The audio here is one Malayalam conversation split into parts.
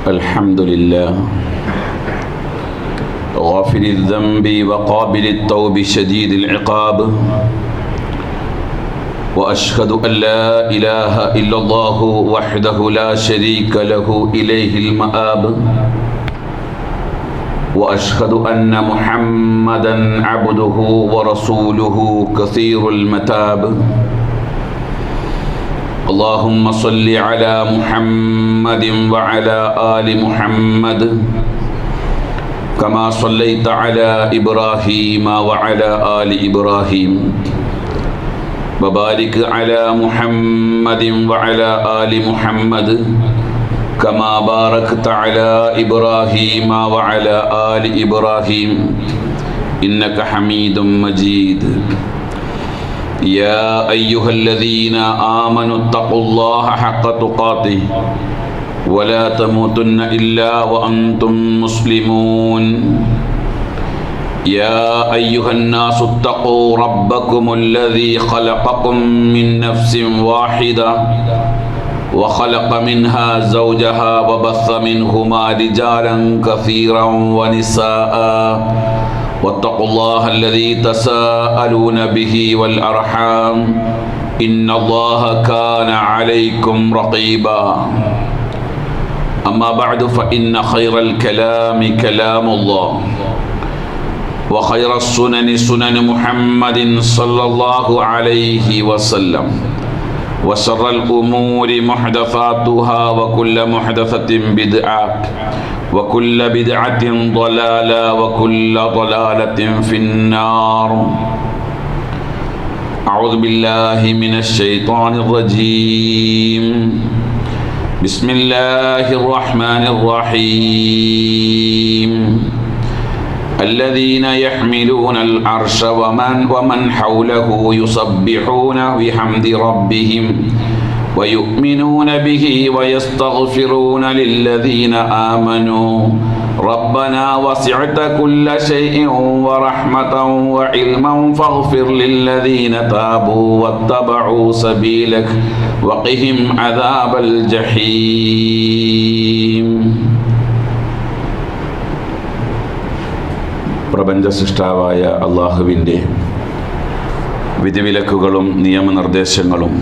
الحمد لله غافر الذنب وقابل التوب شديد العقاب وأشهد أن لا إله إلا الله وحده لا شريك له إليه المآب وأشهد أن محمدا عبده ورسوله كثير المتاب اللهم صل على محمد وعلى آل محمد كما صليت على إبراهيم وعلى آل إبراهيم وبارك على محمد وعلى آل محمد كما باركت على إبراهيم وعلى آل إبراهيم إنك حميد مجيد يا أيها الذين آمنوا اتقوا الله حق تقاته ولا تموتن إلا وأنتم مسلمون يا أيها الناس اتقوا ربكم الذي خلقكم من نفس واحدة وخلق منها زوجها وبث منهما رجالا كثيرا ونساء واتقوا الله الذي تساءلون به والأرحام إن الله كان عليكم رقيبا أما بعد فإن خير الكلام كلام الله وخير السنن سنن محمد صلى الله عليه وسلم وشر الأمور محدثاتها وكل محدثة بدعة وكل بدعة ضلالة وكل ضلالة في النار أعوذ بالله من الشيطان الرجيم بسم الله الرحمن الرحيم الذين يحملون العرش ومن حوله يسبحون بحمد ربهم ويؤمنون به ويستغفرون للذين آمنوا ربنا وسعت كل شيء ورحمة وعلما فاغفر للذين تابوا واتبعوا سبيلك وقهم عذاب الجحيم. പ്രപഞ്ച സൃഷ്ടാവായ അള്ളാഹുവിൻ്റെ വിധിവിലക്കുകളും നിയമനിർദ്ദേശങ്ങളും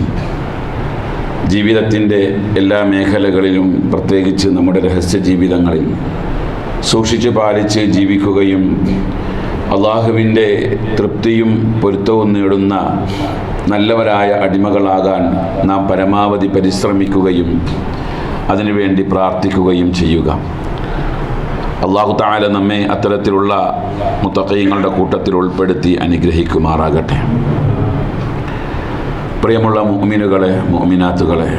ജീവിതത്തിൻ്റെ എല്ലാ മേഖലകളിലും പ്രത്യേകിച്ച് നമ്മുടെ രഹസ്യ ജീവിതങ്ങളിൽ സൂക്ഷിച്ചു പാലിച്ച് ജീവിക്കുകയും അള്ളാഹുവിൻ്റെ തൃപ്തിയും പൊരുത്തവും നേടുന്ന നല്ലവരായ അടിമകളാകാൻ നാം പരമാവധി പരിശ്രമിക്കുകയും അതിനുവേണ്ടി പ്രാർത്ഥിക്കുകയും ചെയ്യുക. അല്ലാഹു തആല നമ്മെ അത്തരത്തിലുള്ള മുത്തഖീങ്ങളുടെ കൂട്ടത്തിൽ ഉൾപ്പെടുത്തി അനുഗ്രഹിക്കുമാറാകട്ടെ. പ്രിയമുള്ള മുഅ്മിനുകളെ, മുഅ്മിനാത്തുകളെ,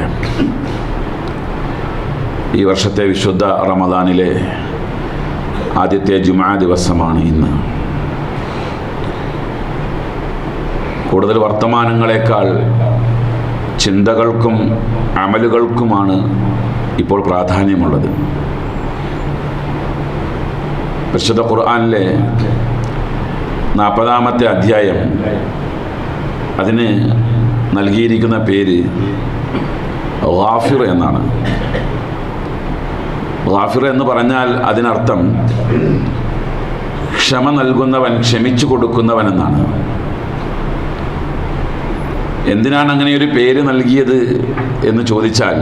ഈ വർഷത്തെ വിശുദ്ധ റമദാനിലെ ആദ്യത്തെ ജുമുഅ ദിവസമാണ് ഇന്ന്. കൂടുതൽ വർത്തമാനങ്ങളെക്കാൾ ചിന്തകൾക്കും അമലുകൾക്കുമാണ് ഇപ്പോൾ പ്രാധാന്യമുള്ളത്. പരിശുദ്ധ ഖുർആനിലെ 40-ാമത്തെ അധ്യായം, അതിന് നൽകിയിരിക്കുന്ന പേര് ഗാഫിർ എന്നാണ്. ഗാഫിർ എന്ന് പറഞ്ഞാൽ അതിനർത്ഥം ക്ഷമ നൽകുന്നവൻ, ക്ഷമിച്ചു കൊടുക്കുന്നവൻ എന്നാണ്. എന്തിനാണ് അങ്ങനെ ഒരു പേര് നൽകിയത് എന്ന് ചോദിച്ചാൽ,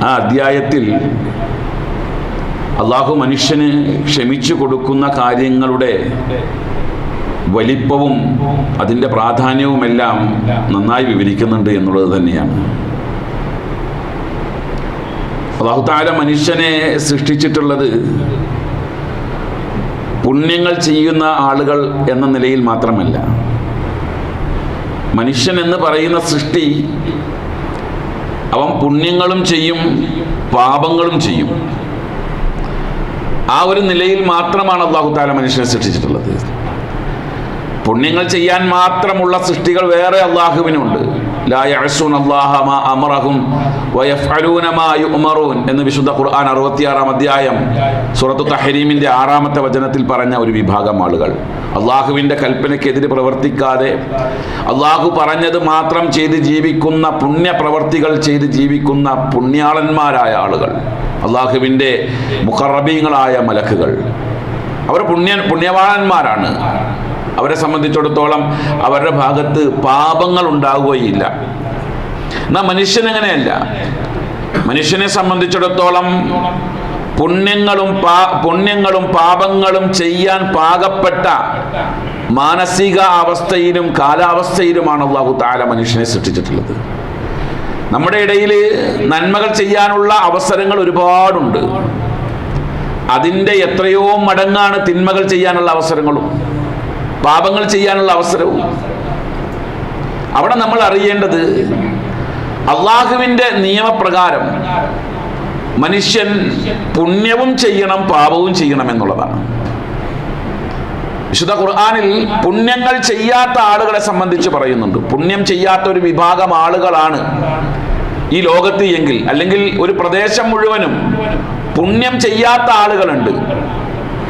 ആ അധ്യായത്തിൽ അള്ളാഹു മനുഷ്യന് ക്ഷമിച്ചു കൊടുക്കുന്ന കാര്യങ്ങളുടെ വലിപ്പവും അതിൻ്റെ പ്രാധാന്യവുമെല്ലാം നന്നായി വിവരിക്കുന്നുണ്ട് എന്നുള്ളത് തന്നെയാണ്. അല്ലാഹു തആല മനുഷ്യനെ സൃഷ്ടിച്ചിട്ടുള്ളത് പുണ്യങ്ങൾ ചെയ്യുന്ന ആളുകൾ എന്ന നിലയിൽ മാത്രമല്ല. മനുഷ്യൻ എന്ന് പറയുന്ന സൃഷ്ടി അവൻ പുണ്യങ്ങളും ചെയ്യും, പാപങ്ങളും ചെയ്യും. ആ ഒരു നിലയിൽ മാത്രമാണ് അല്ലാഹു തആല മനുഷ്യനെ സൃഷ്ടിച്ചിട്ടുള്ളത്. പുണ്യങ്ങൾ ചെയ്യാൻ മാത്രമുള്ള സൃഷ്ടികൾ വേറെ അള്ളാഹുവിനുണ്ട്. ലാ യഅ്സുനല്ലാഹ മാ അമറഹും വയഫ്അലൂന മാ യുഅ്മറൂൻ എന്ന് വിശുദ്ധ ഖുർആൻ 66-ാം അധ്യായം സൂറത്തു തഹ്രീമിന്റെ 6-ാമത്തെ വചനത്തിൽ പറഞ്ഞ ഒരു വിഭാഗം ആളുകൾ. അള്ളാഹുവിൻ്റെ കൽപ്പനയ്ക്കെതിരെ പ്രവർത്തിക്കാതെ അള്ളാഹു പറഞ്ഞത് മാത്രം ചെയ്ത് ജീവിക്കുന്ന, പുണ്യപ്രവർത്തികൾ ചെയ്ത് ജീവിക്കുന്ന പുണ്യാളന്മാരായ ആളുകൾ, അള്ളാഹുവിൻ്റെ മുഖറബീങ്ങളായ മലക്കുകൾ. അവർ പുണ്യവാളന്മാരാണ്. അവരെ സംബന്ധിച്ചിടത്തോളം അവരുടെ ഭാഗത്ത് പാപങ്ങൾ ഉണ്ടാവുകയില്ല. എന്നാൽ മനുഷ്യനെങ്ങനെയല്ല. മനുഷ്യനെ സംബന്ധിച്ചിടത്തോളം പുണ്യങ്ങളും പാപങ്ങളും ചെയ്യാൻ പാകപ്പെട്ട മാനസിക അവസ്ഥയിലും കാലാവസ്ഥയിലുമാണ് അല്ലാഹു തആല മനുഷ്യനെ സൃഷ്ടിച്ചിട്ടുള്ളത്. നമ്മുടെ ഇടയിൽ നന്മകൾ ചെയ്യാനുള്ള അവസരങ്ങൾ ഒരുപാടുണ്ട്. അതിൻ്റെ എത്രയോ മടങ്ങാണ് തിന്മകൾ ചെയ്യാനുള്ള അവസരങ്ങളും പാപങ്ങൾ ചെയ്യാനുള്ള അവസരവും. അവിടെ നമ്മൾ അറിയേണ്ടത് അള്ളാഹുവിൻ്റെ നിയമപ്രകാരം മനുഷ്യൻ പുണ്യവും ചെയ്യണം പാപവും ചെയ്യണം എന്നുള്ളതാണ്. വിശുദ്ധ ഖുർആനിൽ പുണ്യങ്ങൾ ചെയ്യാത്ത ആളുകളെ സംബന്ധിച്ച് പറയുന്നുണ്ട്. പുണ്യം ചെയ്യാത്ത ഒരു വിഭാഗം ആളുകളാണ് ഈ ലോകത്ത് എങ്കിൽ, അല്ലെങ്കിൽ ഒരു പ്രദേശം മുഴുവനും പുണ്യം ചെയ്യാത്ത ആളുകളുണ്ട്.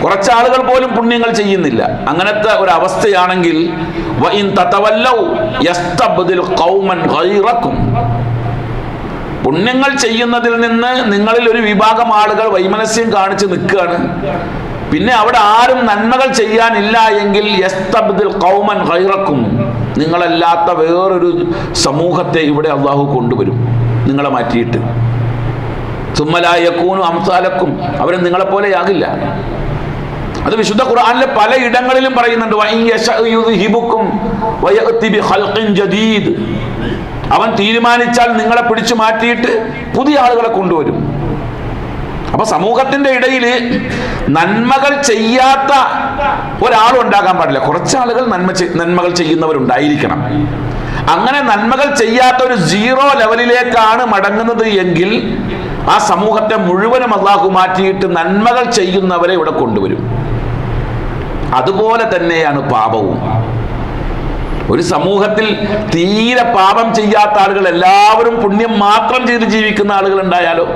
കുറച്ചാളുകൾ പോലും പുണ്യങ്ങൾ ചെയ്യുന്നില്ല. അങ്ങനത്തെ ഒരു അവസ്ഥയാണെങ്കിൽ വഇൻ തതവല്ലൗ യസ്തബ്ദിൽ ഖൗമൻ ഗൈറക്കും, പുണ്യങ്ങൾ ചെയ്യുന്നതിൽ നിന്ന് നിങ്ങളിൽ ഒരു വിഭാഗം ആളുകൾ വൈമനസ്യം കാണിച്ച് നിൽക്കുകയാണ്. പിന്നെ അവിടെ ആരും നന്മകൾ ചെയ്യാനില്ല എങ്കിൽ യസ്തബ്ദിൽ ഖൗമൻ ഗൈറക്കും, നിങ്ങളല്ലാത്ത വേറൊരു സമൂഹത്തെ ഇവിടെ അള്ളാഹു കൊണ്ടുവരും, നിങ്ങളെ മാറ്റിയിട്ട്. സുമ്മ ലാ യകൂനു അംസാലക്കും, അവർ നിങ്ങളെപ്പോലെയാകില്ല. അത് വിശുദ്ധ ഖുർആനിലെ പല ഇടങ്ങളിലും പറയുന്നുണ്ട്. വഇൻ യശഅ യുദ്ഹിബുക്കും വയഅതി ബിഖൽഖിൻ ജദീദ്, അവൻ തീരുമാനിച്ചാൽ നിങ്ങളെ പിടിച്ചു മാറ്റിയിട്ട് പുതിയ ആളുകളെ കൊണ്ടുവരും. അപ്പൊ സമൂഹത്തിന്റെ ഇടയിൽ നന്മകൾ ചെയ്യാത്ത ഒരാളും ഉണ്ടാകാൻ പാടില്ല. കുറച്ചാളുകൾ നന്മകൾ ചെയ്യുന്നവരുണ്ടായിരിക്കണം. അങ്ങനെ നന്മകൾ ചെയ്യാത്ത ഒരു 0 ലെവലിലേക്കാണ് മടങ്ങുന്നത് എങ്കിൽ ആ സമൂഹത്തെ മുഴുവനും അള്ളാഹു മാറ്റിയിട്ട് നന്മകൾ ചെയ്യുന്നവരെ ഇവിടെ കൊണ്ടുവരും. അതുപോലെ തന്നെയാണ് പാപവും. ഒരു സമൂഹത്തിൽ തീരെ പാപം ചെയ്യാത്ത ആളുകൾ, എല്ലാവരും പുണ്യം മാത്രം ചെയ്ത് ജീവിക്കുന്ന ആളുകൾ ഉണ്ടായാലോ?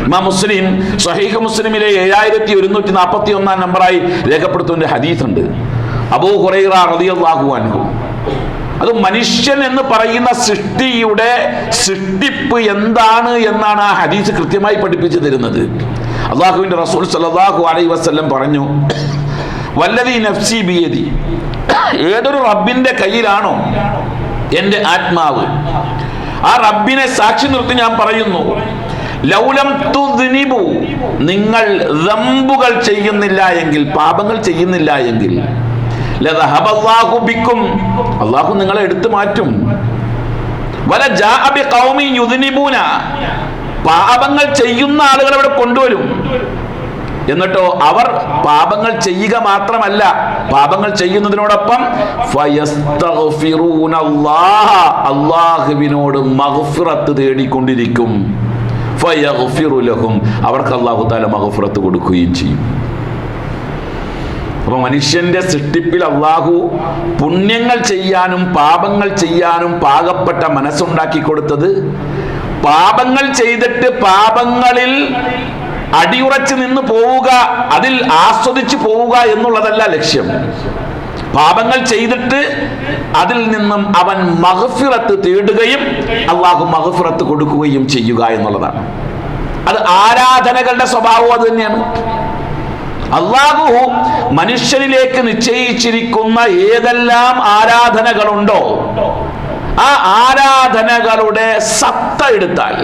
ഇമാം മുസ്ലിം സ്വഹീഹ് മുസ്ലിമിലെ 7141 നമ്പറായി രേഖപ്പെടുത്തുന്ന ഹദീസ് ഉണ്ട്. അബൂ ഹുറൈറ റളിയല്ലാഹു അൻഹു, അത് മനുഷ്യൻ എന്ന് പറയുന്ന സൃഷ്ടിയുടെ സൃഷ്ടിപ്പ് എന്താണ് എന്നാണ് ആ ഹദീസ് കൃത്യമായി പഠിപ്പിച്ചു തരുന്നത്. അള്ളാഹുവിന്റെ റസൂൽ സല്ലല്ലാഹു അലൈഹി വസല്ലം പറഞ്ഞു, വല്ലദീ നഫ്സി ബിയദി, ഏതൊരു റബ്ബിന്റെ കയ്യിലാണോ എൻ്റെ ആത്മാവ്, ആ റബ്ബിനെ സാക്ഷി നിർത്തി ഞാൻ പറയുന്നു, ലൗലം തുദ്നിബു, നിങ്ങൾ ദംബുകൾ ചെയ്യുന്നില്ല എങ്കിൽ, പാപങ്ങൾ ചെയ്യുന്നില്ല എങ്കിൽ, ലദഹബല്ലാഹു ബിക്കും, അല്ലാഹു നിങ്ങളെ എടുത്തു മാറ്റും. വല ജാഅ ബിഖൗമി യുദ്നിബൂന, പാപങ്ങൾ ചെയ്യുന്ന ആളുകളെ ഇവിടെ കൊണ്ടുവരും. എന്നിട്ടോ അവർ പാപങ്ങൾ ചെയ്യുക മാത്രമല്ല, പാപങ്ങൾ ചെയ്യുന്നതിനോടൊപ്പം ഫയസ്തഗ്ഫിറൂനല്ലാഹ, അല്ലാഹുവിനോട് മഗ്ഫിറത്ത് തേടിക്കൊണ്ടിരിക്കും. ഫയഗ്ഫിറു ലഹും, അവർക്ക് അല്ലാഹു തആല മഗ്ഫിറത്ത് കൊടുക്കുകയും ചെയ്യും. അപ്പൊ മനുഷ്യന്റെ സൃഷ്ടിപ്പിൽ അള്ളാഹു പുണ്യങ്ങൾ ചെയ്യാനും പാപങ്ങൾ ചെയ്യാനും പാകപ്പെട്ട മനസ്സുണ്ടാക്കി കൊടുത്തത്, പാപങ്ങൾ ചെയ്തിട്ട് പാപങ്ങളിൽ അടിയുറച്ച് നിന്ന് പോവുക, അതിൽ ആസ്വദിച്ചു പോവുക എന്നുള്ളതല്ല ലക്ഷ്യം. പാപങ്ങൾ ചെയ്തിട്ട് അതിൽ നിന്നും അവൻ മഗ്ഫിറത്ത് തേടുകയും അള്ളാഹു മഗ്ഫിറത്ത് കൊടുക്കുകയും ചെയ്യുക എന്നുള്ളതാണ്. അത് ആരാധനകളുടെ സ്വഭാവം അത് തന്നെയാണ്. അള്ളാഹു മനുഷ്യനിലേക്ക് നിശ്ചയിച്ചിരിക്കുന്ന ഏതെല്ലാം ആരാധനകളുണ്ടോ ആ ആരാധനകളുടെ സത്ത എടുത്താൽ,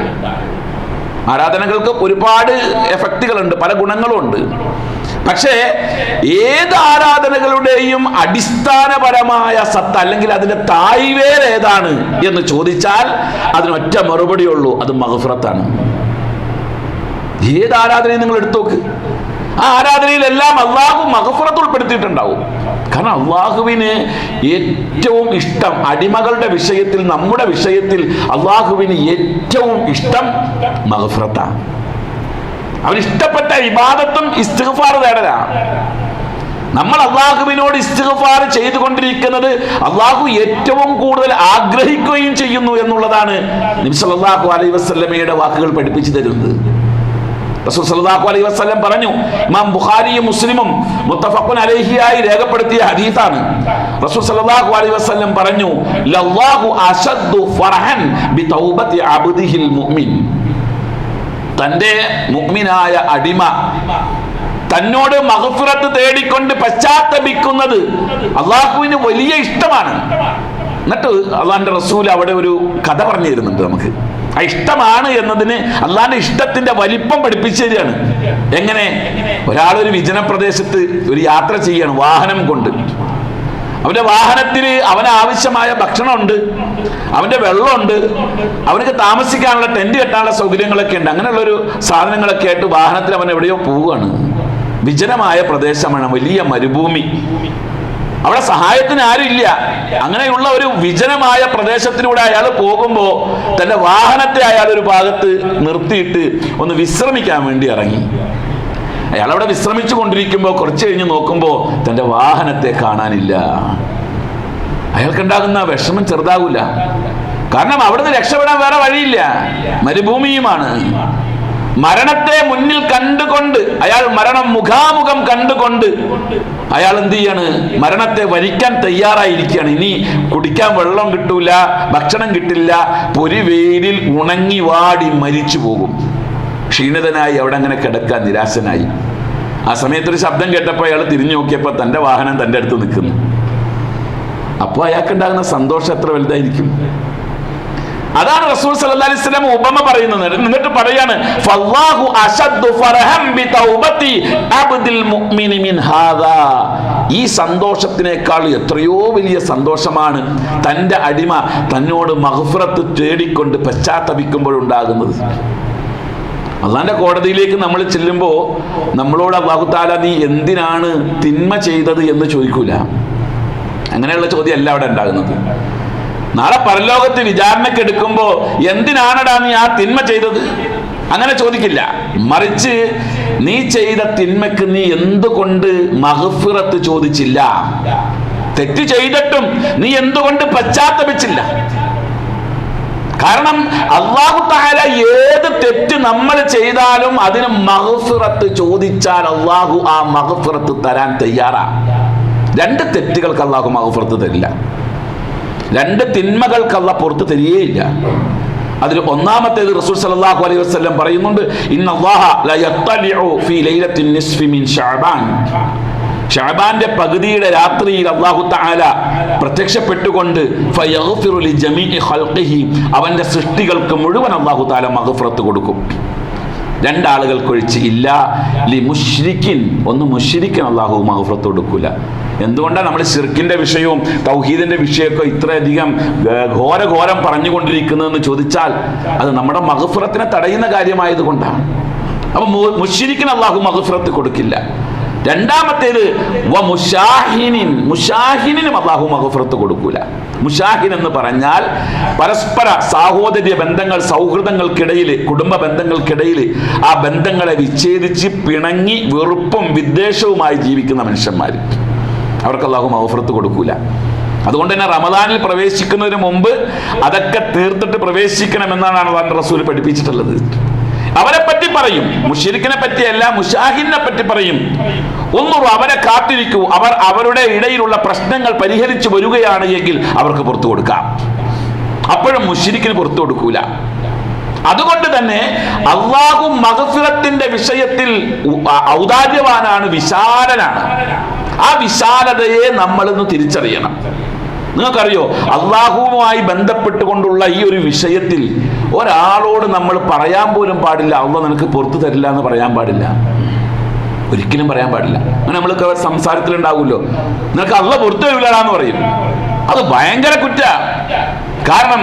ആരാധനകൾക്ക് ഒരുപാട് എഫക്റ്റുകളുണ്ട്, പല ഗുണങ്ങളുണ്ട്. പക്ഷേ ഏത് ആരാധനകളുടെയും അടിസ്ഥാനപരമായ സത്ത, അല്ലെങ്കിൽ അതിന്റെ തായ്വേർ ഏതാണ് എന്ന് ചോദിച്ചാൽ അതിനൊറ്റ മറുപടിയുള്ളൂ, അത് മഗ്ഫിറത്താണ്. ഏത് ആരാധനയും നിങ്ങൾ എടുത്തോക്ക്, ആ ആരാധനയിലെല്ലാം അള്ളാഹു മഗ്ഫിറത്ത് ഉൾപ്പെടുത്തിയിട്ടുണ്ടാവും. കാരണം അള്ളാഹുവിന് ഏറ്റവും ഇഷ്ടം, അടിമകളുടെ വിഷയത്തിൽ, നമ്മുടെ വിഷയത്തിൽ അള്ളാഹുവിന് ഏറ്റവും ഇഷ്ടം മഗ്ഫിറത്താണ്. അവൻ ഇഷ്ടപ്പെട്ട ഇബാദത്തും ഇസ്തിഗ്ഫാർ തേടലാണ്. നമ്മൾ അള്ളാഹുവിനോട് ഇസ്തിഗ്ഫാർ ചെയ്തുകൊണ്ടിരിക്കുന്നത് അള്ളാഹു ഏറ്റവും കൂടുതൽ ആഗ്രഹിക്കുകയും ചെയ്യുന്നു എന്നുള്ളതാണ് നബി സല്ലല്ലാഹു അലൈഹി വസല്ലമയുടെ വാക്കുകൾ പഠിപ്പിച്ചു തരുന്നത്. റസൂൽ സല്ലല്ലാഹു അലൈഹി വസല്ലം പറഞ്ഞു, ഇമാം ബുഖാരിയും മുസ്ലിമും മുത്തഫഖുൻ അലൈഹിയായി രേഖപ്പെടുത്തിയ ഹദീസാണ്. റസൂൽ സല്ലല്ലാഹു അലൈഹി വസല്ലം പറഞ്ഞു, ലല്ലാഹു അശദ്ദു ഫർഹൻ ബിതൗബതി അബ്ദിഹിൽ മുഅ്മിൻ. തന്റെ മുഅ്മിനായ അടിമ തന്നോട് മഗ്ഫിറത്ത് തേടിക്കൊണ്ട് പശ്ചാത്തപിക്കുന്നത് അള്ളാഹുവിന് വലിയ ഇഷ്ടമാണ്. എന്നിട്ട് അള്ളാഹിന്റെ റസൂൽ അവിടെ ഒരു കഥ പറഞ്ഞു തരുന്നുണ്ട് നമുക്ക്. ആ ഇഷ്ടമാണ് എന്നതിന് അള്ളാഹിന്റെ ഇഷ്ടത്തിന്റെ വലിപ്പം പഠിപ്പിച്ചു തരികയാണ്. എങ്ങനെ? ഒരാളൊരു വിജന പ്രദേശത്ത് ഒരു യാത്ര ചെയ്യാണ് വാഹനം കൊണ്ട്. അവന്റെ വാഹനത്തിന് അവന് ആവശ്യമായ ഭക്ഷണമുണ്ട്, അവന്റെ വെള്ളമുണ്ട്, അവനക്ക് താമസിക്കാനുള്ള ടെന്റ് കെട്ടാനുള്ള സൗകര്യങ്ങളൊക്കെ ഉണ്ട്. അങ്ങനെയുള്ളൊരു സാധനങ്ങളൊക്കെ ആയിട്ട് വാഹനത്തിൽ അവൻ എവിടെയോ പോവുകയാണ്. വിജനമായ പ്രദേശമാണ്, വലിയ മരുഭൂമി, അവിടെ സഹായത്തിന് ആരുമില്ല. അങ്ങനെയുള്ള ഒരു വിജനമായ പ്രദേശത്തിലൂടെ അയാൾ പോകുമ്പോ തന്റെ വാഹനത്തെ അയാൾ ഒരു ഭാഗത്ത് നിർത്തിയിട്ട് ഒന്ന് വിശ്രമിക്കാൻ വേണ്ടി ഇറങ്ങി. അയാൾ അവിടെ വിശ്രമിച്ചു കൊണ്ടിരിക്കുമ്പോൾ കുറച്ച് കഴിഞ്ഞ് നോക്കുമ്പോൾ തന്റെ വാഹനത്തെ കാണാനില്ല. അയാൾക്കുണ്ടാകുന്ന വിഷമം ചെറുതാകൂല. കാരണം അവിടുന്ന് രക്ഷപ്പെടാൻ വേറെ വഴിയില്ല, മരുഭൂമിയുമാണ്. മരണത്തെ മുന്നിൽ കണ്ടുകൊണ്ട് അയാൾ മരണം മുഖാമുഖം കണ്ടുകൊണ്ട് അയാൾ എന്ത് ചെയ്യാണ്? മരണത്തെ വരിക്കാൻ തയ്യാറായിരിക്കുകയാണ്. ഇനി കുടിക്കാൻ വെള്ളം കിട്ടൂല, ഭക്ഷണം കിട്ടില്ല, പൊരിവെയിലിൽ ഉണങ്ങി വാടി മരിച്ചു പോകും. ക്ഷീണിതനായി അവിടെ അങ്ങനെ കിടക്കാൻ നിരാശനായി. ആ സമയത്തൊരു ശബ്ദം കേട്ടപ്പോൾ അയാൾ തിരിഞ്ഞു നോക്കിയപ്പോൾ തൻ്റെ വാഹനം തൻ്റെ അടുത്ത് നിൽക്കുന്നു. അപ്പോൾ അയാൾക്കുണ്ടാകുന്ന സന്തോഷം എത്ര വലുതായിരിക്കും! അതാണ് റസൂൽ സല്ലല്ലാഹു അലൈഹി വസല്ലം ഉപമ പറയുന്നത്. എന്നിട്ട് പറയാണ്, ഫല്ലാഹു അശദ്ദു ഫർഹൻ ബിതൗബതി അബ്ദിൽ മുഅ്മിനി മിൻ ഹാദാ. ഈ സന്തോഷത്തിനേക്കാൾ എത്രയോ വലിയ സന്തോഷമാണ് തൻ്റെ അടിമ തന്നോട് മഗ്ഫിറത്ത് തേടിക്കൊണ്ട് പശ്ചാത്തപിക്കുമ്പോഴുണ്ടാകുന്നത്. അള്ളാന്റെ കോടതിയിലേക്ക് നമ്മൾ ചെല്ലുമ്പോൾ നമ്മളോട് അല്ലാഹു തആല നീ എന്തിനാണ് തിന്മ ചെയ്തത് എന്ന് ചോദിക്കൂല. അങ്ങനെയുള്ള ചോദ്യമല്ല അവിടെ ഉണ്ടാകുന്നത്. നാളെ പരലോകത്ത് വിചാരണയ്ക്ക് എടുക്കുമ്പോ എന്തിനാണടാ നീ ആ തിന്മ ചെയ്തത് അങ്ങനെ ചോദിക്കില്ല. മറിച്ച് നീ ചെയ്ത തിന്മയ്ക്ക് നീ എന്തുകൊണ്ട് മഗ്ഫിറത്ത് ചോദിച്ചില്ല? തെറ്റ് ചെയ്തിട്ടും നീ എന്തുകൊണ്ട് പശ്ചാത്തപിച്ചില്ല? കാരണം അല്ലാഹു തആല ഏത് തെറ്റ് നമ്മൾ ചെയ്താലും അതിന് മഗ്ഫിറത്ത് ചോദിച്ചാൽ അല്ലാഹു ആ മഗ്ഫിറത്ത് തരാൻ തയ്യാറാണ്. രണ്ട് തെറ്റുകൾക്ക് അല്ലാഹു മഗ്ഫിറത്ത് തരില്ല, രണ്ട് തിന്മകൾക്ക് അല്ലാഹു പുറത്ത് തരികയില്ല. അതിൽ ഒന്നാമത്തേത് റസൂൽ സല്ലല്ലാഹു അലൈഹി വസല്ലം പറയുന്നുണ്ട്, ഇന്നല്ലാഹ ല യത്തലിഉ ഫീ ലൈലത്തിൻ നിസ്ഫി മിൻ ശഅബാൻ. ശഅബാന്റെ പകുതിയുടെ രാത്രിയിൽ അല്ലാഹു തആല പ്രത്യക്ഷപ്പെട്ടുകൊണ്ട് ഫയഗ്ഫിറു ലിജമീഇ ഖൽഖിഹി, അവന്റെ സൃഷ്ടികൾക്ക് മുഴുവൻ അല്ലാഹു തആല മഗ്ഫിറത്ത് കൊടുക്കും. രണ്ടാളുകൾക്കൊഴിച്ച് ഇല്ല ലി മുശ്രിക്കിൻ, ഒന്ന് മുശ്രിക്കിൻ അല്ലാഹു മഗ്ഫിറത്ത് കൊടുക്കൂല. എന്തുകൊണ്ടാണ് നമ്മൾ ശിർക്കിന്റെ വിഷയവും തൗഹീദിന്റെ വിഷയമൊക്കെ ഇത്രയധികം ഘോരം പറഞ്ഞുകൊണ്ടിരിക്കുന്നതെന്ന് ചോദിച്ചാൽ അത് നമ്മുടെ മഗ്ഫിറത്തിനെ തടയുന്ന കാര്യമായതുകൊണ്ടാണ്. അപ്പൊ മുശ്രിക്കിന് അല്ലാഹു മഗ്ഫിറത്ത് കൊടുക്കില്ല. രണ്ടാമത്തേത് മുശാഹിനിനും അല്ലാഹു മഗ്ഫിറത്ത് കൊടുക്കൂല. മുശാഹിൻ എന്ന് പറഞ്ഞാൽ പരസ്പര സാഹോദര്യ ബന്ധങ്ങൾ, സൗഹൃദങ്ങൾക്കിടയിൽ, കുടുംബ ബന്ധങ്ങൾക്കിടയിൽ ആ ബന്ധങ്ങളെ വിച്ഛേദിച്ച് പിണങ്ങി വെറുപ്പും വിദ്വേഷവുമായി ജീവിക്കുന്ന മനുഷ്യന്മാർ, അവർക്ക് അല്ലാഹു മഗ്ഫിറത്ത് കൊടുക്കൂല. അതുകൊണ്ട് തന്നെ റമദാനിൽ പ്രവേശിക്കുന്നതിന് മുമ്പ് അതൊക്കെ തീർത്തിട്ട് പ്രവേശിക്കണമെന്നാണ് അല്ലാഹുവിന്റെ റസൂൽ പഠിപ്പിച്ചിട്ടുള്ളത്. അവരെ പറ്റി പറയും, മുശ്രിക്കിനെ പറ്റിയല്ല, മുശാഹിനെ പറ്റി പറയും. ഒന്നും അവരെ കാത്തിരിക്കൂ, അവർ അവരുടെ ഇടയിലുള്ള പ്രശ്നങ്ങൾ പരിഹരിച്ചു വരികയാണ് എങ്കിൽ അവർക്ക് പുറത്തു കൊടുക്കാം. അപ്പോഴും മുശ്രിക്കിന് പുറത്തു കൊടുക്കൂല. അതുകൊണ്ട് തന്നെ അല്ലാഹു മഗ്ഫിറത്തിന്റെ വിഷയത്തിൽ ഔദാര്യവാനാണ്, വിശാലനാണ്. ആ വിശാലതയെ നമ്മളിന്ന് തിരിച്ചറിയണം. നിങ്ങൾക്കറിയോ, അള്ളാഹുവുമായി ബന്ധപ്പെട്ടുകൊണ്ടുള്ള ഈ ഒരു വിഷയത്തിൽ ഒരാളോട് നമ്മൾ പറയാൻ പോലും പാടില്ല അള്ളാഹ് നിനക്ക് പുറത്തു തരില്ല എന്ന് പറയാൻ പാടില്ല, ഒരിക്കലും പറയാൻ പാടില്ല. അങ്ങനെ നമ്മൾക്ക് സംസാരത്തിലുണ്ടാവുമല്ലോ, നിനക്ക് അള്ളാഹ് പുറത്തു തരില്ലാന്ന് പറയും. അത് ഭയങ്കര കുറ്റ. കാരണം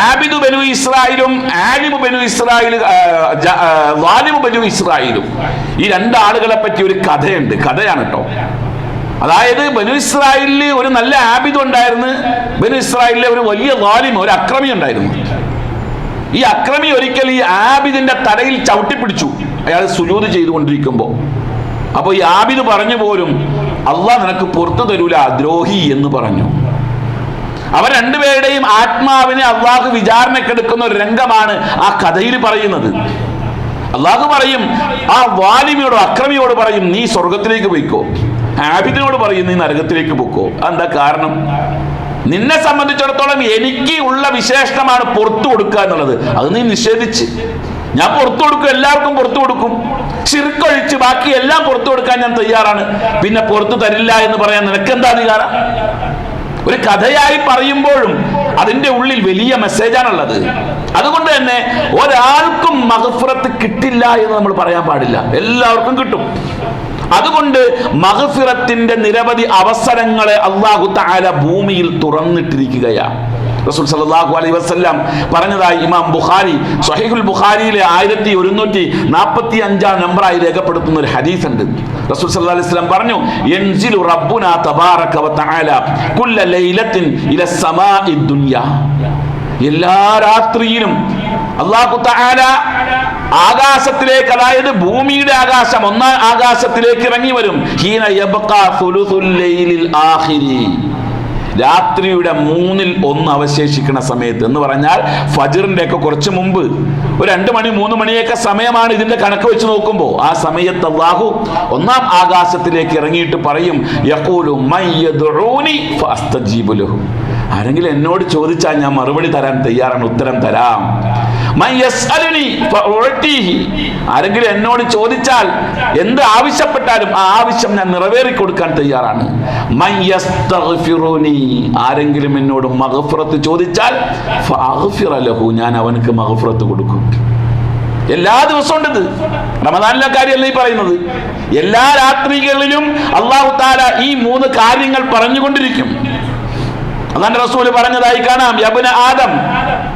ആബിദു ബനു ഇസ്രായേലും ആലിമു ബനു ഇസ്രായേലും വാലിമു ബനു ഇസ്രായേലും ഈ രണ്ടാളുകളെ പറ്റി ഒരു കഥയുണ്ട്. കഥയാണ് കേട്ടോ. അതായത് ബനു ഇസ്രായേലിൽ ഒരു നല്ല ആബിദ് ഉണ്ടായിരുന്നു, ബനു ഇസ്രായേലിലെ ഒരു വലിയ വാലിം, ഒരു അക്രമി ഉണ്ടായിരുന്നു. ഈ അക്രമി ഒരിക്കൽ ഈ ആബിദിന്റെ തലയിൽ ചവിട്ടിപ്പിടിച്ചു, അയാൾ സുജൂദ് ചെയ്തുകൊണ്ടിരിക്കുമ്പോൾ. അപ്പോൾ ഈ ആബിദ് പറഞ്ഞു പോലും, അള്ളാഹ് നിനക്ക് പുറത്തു തരൂല, ദ്രോഹി എന്ന് പറഞ്ഞു. അവർ രണ്ടുപേരുടെയും ആത്മാവിനെ അള്ളാഹു വിചാരണക്കെടുക്കുന്ന ഒരു രംഗമാണ് ആ കഥയിൽ പറയുന്നത്. അള്ളാഹു പറയും ആ വാലിമിയോട്, അക്രമിയോട് പറയും, നീ സ്വർഗത്തിലേക്ക് പോയിക്കോ. ആബിദിനോട് പറയും, നീ നരകത്തിലേക്ക് പോക്കോ. എന്താ കാരണം? നിന്നെ സംബന്ധിച്ചിടത്തോളം എനിക്ക് ഉള്ള വിശേഷണമാണ് പുറത്തു കൊടുക്കുക എന്നുള്ളത്. അത് നീ നിഷേധിച്ച്. ഞാൻ പുറത്തു കൊടുക്കും, എല്ലാവർക്കും പുറത്തു കൊടുക്കും, ശിർക്കൊഴിച്ച് ബാക്കി എല്ലാം പുറത്തു കൊടുക്കാൻ ഞാൻ തയ്യാറാണ്. പിന്നെ പുറത്തു തരില്ല എന്ന് പറയാൻ നിനക്കെന്താ അധികാരം? ഒരു കഥയായി പറയുമ്പോഴും അതിന്റെ ഉള്ളിൽ വലിയ മെസ്സേജാണുള്ളത്. അതുകൊണ്ട് തന്നെ ഒരാൾക്കും മഗ്ഫിറത്ത് കിട്ടില്ല എന്ന് നമ്മൾ പറയാൻ പാടില്ല, എല്ലാവർക്കും കിട്ടും. അതുകൊണ്ട് മഗ്ഫിറത്തിന്റെ നിരവധി അവസരങ്ങളെ അല്ലാഹു തആല ഭൂമിയിൽ തുറന്നിട്ടിരിക്കുകയാണ്. റസൂൽ സല്ലല്ലാഹു അലൈഹി വസല്ലം പറഞ്ഞതായി ഇമാം ബുഖാരി സ്വഹീഹുൽ ബുഖാരിയിലെ 1145 നമ്പറായി രേഖപ്പെടുത്തുന്ന ഒരു ഹദീസ് ഉണ്ട്. റസൂൽ സല്ലല്ലാഹു അലൈഹി വസല്ലം പറഞ്ഞു, യൻസിലു റബ്ബുനാ തബാറക വ തആല കുല്ല ലൈലത്തിൻ ഇല സമാഇ ദുനിയ. എല്ലാ രാത്രിയിലും അല്ലാഹു തആല ആകാശത്തിലേക്ക്, അതായത് ഭൂമിയുടെ ആകാശം, ഒന്നാം ആകാശത്തിലേക്ക് ഇറങ്ങി വരും. ഹീന യബ്ഖാ സുലുസുൽ ലൈലിൽ ആഖിരി, രാത്രിയുടെ 1/3 അവശേഷിക്കുന്ന സമയത്ത് എന്ന് പറഞ്ഞാൽ ഫജ്റിന്റെ ഒക്കെ കുറച്ച് മുമ്പ്, ഒരു 2 മണി 3 മണിയൊക്കെ സമയമാണ് ഇതിന്റെ കണക്ക് വെച്ച് നോക്കുമ്പോൾ. ആ സമയത്ത് അല്ലാഹു ഒന്നാം ആകാശത്തിലേക്ക് ഇറങ്ങിയിട്ട് പറയും, യഖൂലു മയ്യദ്ഊനി ഫഅസ്തജീബു ലഹു. ആരെങ്കിലും എന്നോട് ചോദിച്ചാൽ ഞാൻ മറുപടി തരാൻ തയ്യാറാണ്, ഉത്തരം തരാം. ആരെങ്കിലും എന്നോട് ചോദിച്ചാൽ എന്ത് ആവശ്യപ്പെട്ടാലും ആ ആവശ്യം ഞാൻ നിറവേറി കൊടുക്കാൻ തയ്യാറാണ്. ആരെങ്കിലും എന്നോട് മഗ്ഫിറത്ത് ചോദിച്ചാൽ ഫഅഗ്ഫിറ ലഹു, ഞാൻ അവനക്ക് മഗ്ഫിറത്ത് കൊടുക്കും. എല്ലാ ദിവസവും ഉണ്ട്. റമദാനിലെ കാര്യമല്ല ഈ പറയുന്നത്. എല്ലാ രാത്രികളിലും അല്ലാഹു തആല ഈ 3 കാര്യങ്ങൾ പറഞ്ഞുകൊണ്ടിരിക്കും. അല്ലാഹുവിന്റെ റസൂൽ പറഞ്ഞതായി കാണാം, യബ്ന ആദം,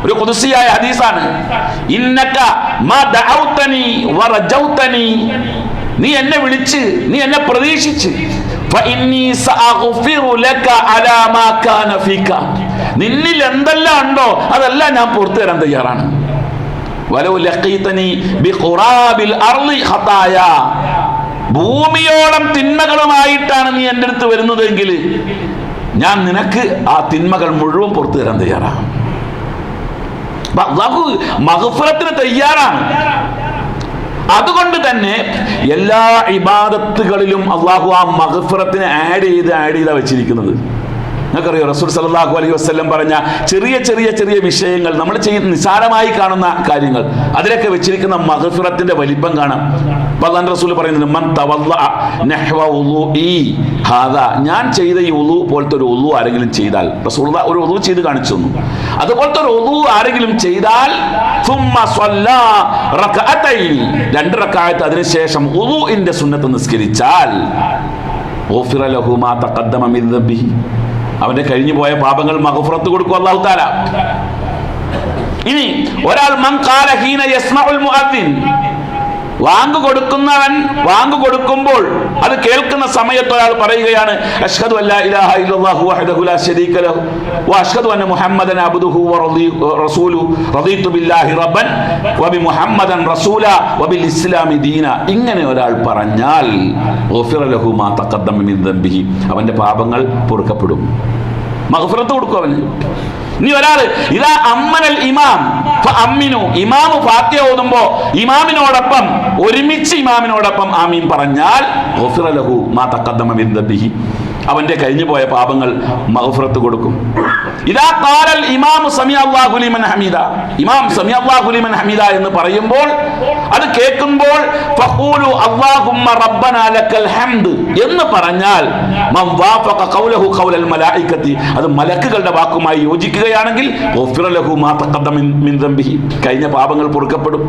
ഒരു ഖുദ്സിയായ ഹദീസാണ്, ഇന്നക മാ ദഅൗതനി വറജൗതനി, നീ എന്നെ വിളിച്ച്, നീ എന്നെ പ്രതീക്ഷിച്ച്, ഫഇന്നി സഅഗ്ഫിറു ലക അലാ മാ കാന ഫീക, നിന്നിൽ എന്തെല്ലാം ഉണ്ടോ അതെല്ലാം ഞാൻ പുറത്തു തരാൻ തയ്യാറാണ്. വലൗ ലഖീതനി ബിഖുറാബിൽ അർളി ഖതായ, ഭൂമിയോളം തിന്മകളുമായിട്ടാണ് നീ എൻ്റെ അടുത്ത് വരുന്നതെങ്കിൽ ഞാൻ നിനക്ക് ആ തിന്മകൾ മുഴുവൻ പുറത്തു തരാൻ തയ്യാറാണ്. അല്ലാഹു മഗ്ഫിറത്തിന് തയ്യാറാണ്. അതുകൊണ്ട് തന്നെ എല്ലാ ഇബാദത്തുകളിലും അല്ലാഹു ആ മഗ്ഫിറത്തിനെ ആഡ് ചെയ്താ വെച്ചിരിക്കുന്നത്. നിങ്ങൾക്കറിയോ, റസൂൽ സല്ലല്ലാഹു അലൈഹി വസല്ലം പറഞ്ഞ ചെറിയ ചെറിയ ചെറിയ വിഷയങ്ങൾ, നമ്മൾ ചെയ്യുന്ന നിസാരമായി കാണുന്ന കാര്യങ്ങൾ, അതിലൊക്കെ വെച്ചിരിക്കുന്ന മഗ്ഫിറത്തിന്റെ വലിപ്പം കാണാം. അല്ലാഹുവിന്റെ റസൂൽ പറയുന്നത്, മൻ തവല്ലഅ നഹ്വ വുളൂഇ ഹാദാ, ഞാൻ ചെയ്ത ഈ വുളു പോലത്തെ ഒരു വുളു ആരെങ്കിലും ചെയ്താൽ, റസൂലുള്ളാഹി ഒരു വുളു ചെയ്ത് കാണിച്ചു തന്നു, അതുപോലത്തെ ഒരു വുളു ആരെങ്കിലും ചെയ്താൽ, സുമ്മ സ്വല്ലാ റകഅതൈൻ, 2 റകഅത്ത് അതിനുശേഷം വുളുഇന്റെ സുന്നത്ത് നിസ്കരിച്ചാൽ, ഗുഫിറ ലഹു മാ തഖദ്ദമ മിൻ ദബ്ബിഹി, അവന്റെ കഴിഞ്ഞു പോയ പാപങ്ങൾ മഗ്ഫിറത്ത് കൊടുക്കും അല്ലാഹു തആല. ഇനി ഒരാൾ മൻ ഖാല ഹീന യസ്മഉൽ മുഅദ്ദിൻ, വാങ്ക് കൊടുക്കുന്നവൻ വാങ്ക് കൊടുക്കുമ്പോൾ അത് കേൾക്കുന്ന സമയത്ത് ഒരാൾ പറയുകയാണ്, അഷ്ഹദു അല്ലാ ഇലാഹ ഇല്ലല്ലാഹു വഹ്ദഹു ലാ ശരീക ലഹു വ അഷ്ഹദു അന്ന മുഹമ്മദൻ അബ്ദുഹു വ റസൂലുഹു റദീതു ബില്ലാഹി റബ്ബൻ വ ബി മുഹമ്മദൻ റസൂല വ ബിൽ ഇസ്ലാമി ദീന, ഇങ്ങനെ ഒരാൾ പറഞ്ഞാൽ ഗുഫിറ ലഹു മാ തഖദ്ദമ മിൻ ദംബിഹി, അവന്റെ പാപങ്ങൾ പൊറുക്കപ്പെടും, മഗ്ഫിറത്ത് കൊടുക്കും അവന്. ഇനി ഒരാള് ഇതാ അമ്മനൽ ഇമാം ഫഅമ്മിനു, ഇമാമു ഫാത്തിഹ ഓതുമ്പോ ഇമാമിനോടൊപ്പം ഒരുമിച്ച് ഇമാമിനോടൊപ്പം ആമീൻ പറഞ്ഞാൽ ഗുഫിറ ലഹു മാ തഖദ്ദമ മിൻ ദംബിഹി, അവന്റെ കഴിഞ്ഞു പോയ പാപങ്ങൾ മഗ്ഫിറത്ത് കൊടുക്കും. ഇദാ ഖാലൽ ഇമാമു സമിഅല്ലാഹു ലിമൻ ഹമീദ, ഇമാം സമിഅല്ലാഹു ലിമൻ ഹമീദ എന്ന് പറയുമ്പോൾ, അത് കേൾക്കുമ്പോൾ ഫഖൂലു അല്ലാഹുമ്മ റബ്ബനാ ലക്കൽ ഹംദ് എന്ന് പറഞ്ഞാൽ, മൻ വാഫഖ ഖൗലഹു ഖൗലൽ മലായികതി, അത് മലക്കുകളുടെ വാക്കുമായി യോജിക്കുകയാണെങ്കിൽ ഗുഫിറ ലഹു മാ തഖദ്ദമ മിൻ ദംബിഹി, കഴിഞ്ഞ പാപങ്ങൾ പൊറുക്കപ്പെടും.